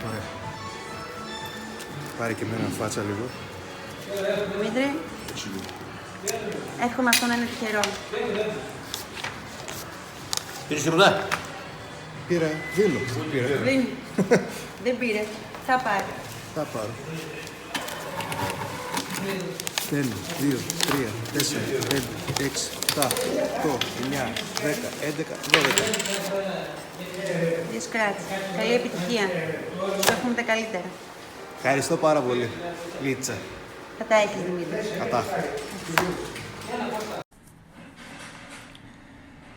Ωραία. Πάρε και εμένα φάτσα λίγο. Δημήτρη, εύχομαι αυτό να είναι τυχερό. Πήρες τίποτα? Πήρα, δίνω. Δεν πήρε. Θα πάρει. Θα πάρω. 1, 2, 3, 4, 5, 6, 7, 8, 9, 10, 11, 12. Δύο σκράτς. Καλή επιτυχία. Σου εύχομαι τα καλύτερα. Ευχαριστώ πάρα πολύ. Λίτσα. Θα τα έχεις, Δημήτρη. Κατά.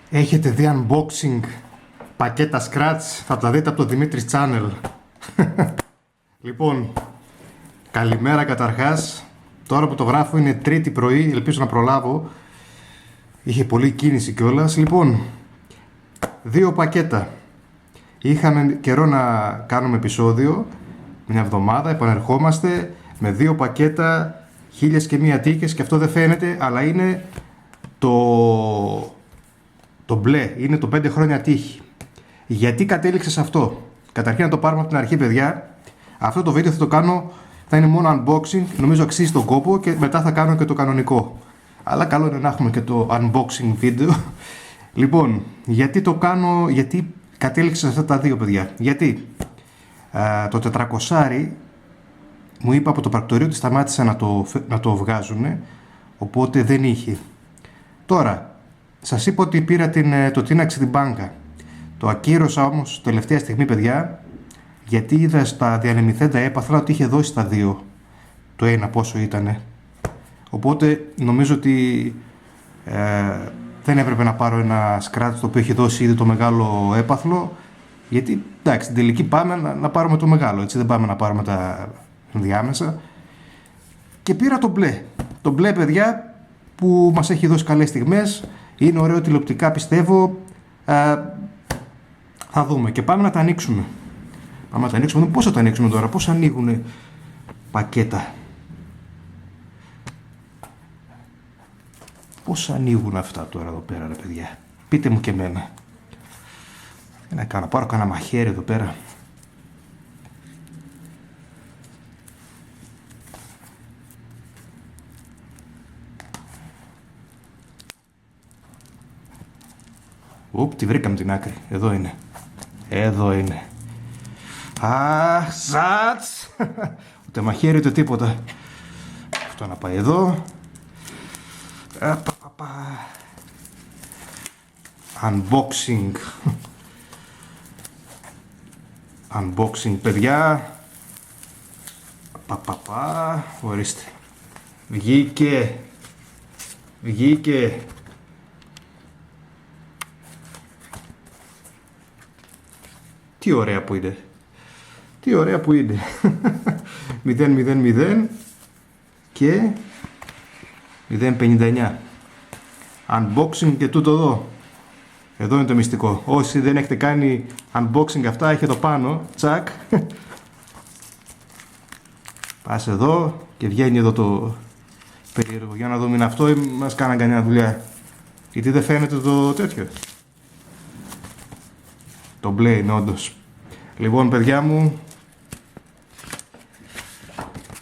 Έχετε δει unboxing πακέτα Scratch, θα τα δείτε από το Δημήτρης Channel. Λοιπόν, καλημέρα καταρχάς. Τώρα που το γράφω είναι Τρίτη πρωί, ελπίζω να προλάβω. Είχε πολλή κίνηση κιόλας. Λοιπόν, 2 πακέτα. Είχαμε καιρό να κάνουμε επεισόδιο, μια εβδομάδα, επανερχόμαστε με 2 πακέτα, 1001 τύχες και αυτό δεν φαίνεται, αλλά είναι το μπλε, είναι το 5 χρόνια τύχη. Γιατί κατέληξε σε αυτό? Καταρχήν να το πάρουμε από την αρχή, παιδιά. Αυτό το βίντεο θα το κάνω, θα είναι μόνο unboxing, νομίζω αξίζει τον κόπο και μετά θα κάνω και το κανονικό. Αλλά καλό είναι να έχουμε και το unboxing βίντεο. Λοιπόν, γιατί το κάνω, γιατί κατέληξε σε αυτά τα 2, παιδιά? Γιατί το 400 μου είπα από το πρακτορείο ότι σταμάτησε να το βγάζουν, οπότε δεν είχε. Τώρα, σας είπα ότι πήρα το τίναξε την μπάνκα. Το ακύρωσα όμως τελευταία στιγμή, παιδιά, γιατί είδα στα διανεμηθέντα έπαθλα ότι είχε δώσει τα 2. Το ένα πόσο ήτανε. Οπότε νομίζω ότι δεν έπρεπε να πάρω ένα Scratch το οποίο έχει δώσει ήδη το μεγάλο έπαθλο, γιατί εντάξει, στην τελική πάμε να πάρουμε το μεγάλο, έτσι, δεν πάμε να πάρουμε τα διάμεσα. Και πήρα το μπλε. Το μπλε, παιδιά, που μας έχει δώσει καλές στιγμές. Είναι ωραίο τηλεοπτικά, πιστεύω. Θα δούμε και πάμε να τα ανοίξουμε. Πάμε να τα ανοίξουμε. Πώς θα τα ανοίξουμε τώρα, πώς ανοίγουν πακέτα? Πώς ανοίγουν αυτά τώρα εδώ πέρα, ρε παιδιά? Πείτε μου και εμένα. Τι να κάνω, πάρω κανένα μαχαίρι εδώ πέρα. Ουπ, τη βρήκαμε την άκρη. Εδώ είναι. Εδώ είναι. Αχ, ζάτς! Ούτε μαχαίρι ούτε τίποτα. Αυτό να πάει εδώ. Unboxing. Unboxing, παιδιά. Ορίστε. Βγήκε. Τι ωραία που είναι. 000 και 059. Unboxing και τούτο εδώ. Εδώ είναι το μυστικό. Όσοι δεν έχετε κάνει unboxing αυτά, έχετε το πάνω. Τσακ. Πας εδώ και βγαίνει εδώ το περίεργο. Για να δούμε, είναι αυτό ή μας κάναν κανένα δουλειά? Γιατί δεν φαίνεται το τέτοιο. Το μπλε είναι όντως. Λοιπόν, παιδιά μου,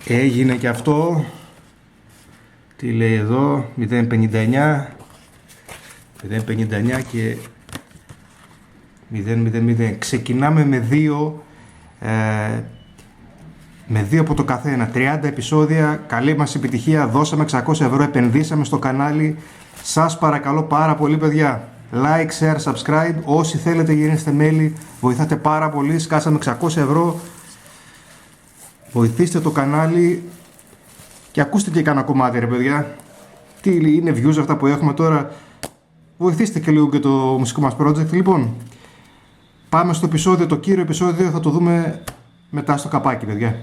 έγινε και αυτό. Τι λέει εδώ? 059 και 000. Ξεκινάμε με 2 από το καθένα. 30 επεισόδια. Καλή μας επιτυχία. Δώσαμε 600 ευρώ. Επενδύσαμε στο κανάλι. Σας παρακαλώ πάρα πολύ, παιδιά. Like, share, subscribe. Όσοι θέλετε γίνεστε μέλη. Βοηθάτε πάρα πολύ. Σκάσαμε 600 ευρώ. Βοηθήστε το κανάλι. Και ακούστε και κανένα κομμάτι, ρε παιδιά. Τι είναι views αυτά που έχουμε τώρα? Βοηθήστε και λίγο και το μουσικό μας project. Λοιπόν, πάμε στο επεισόδιο, το κύριο επεισόδιο θα το δούμε μετά στο καπάκι, παιδιά.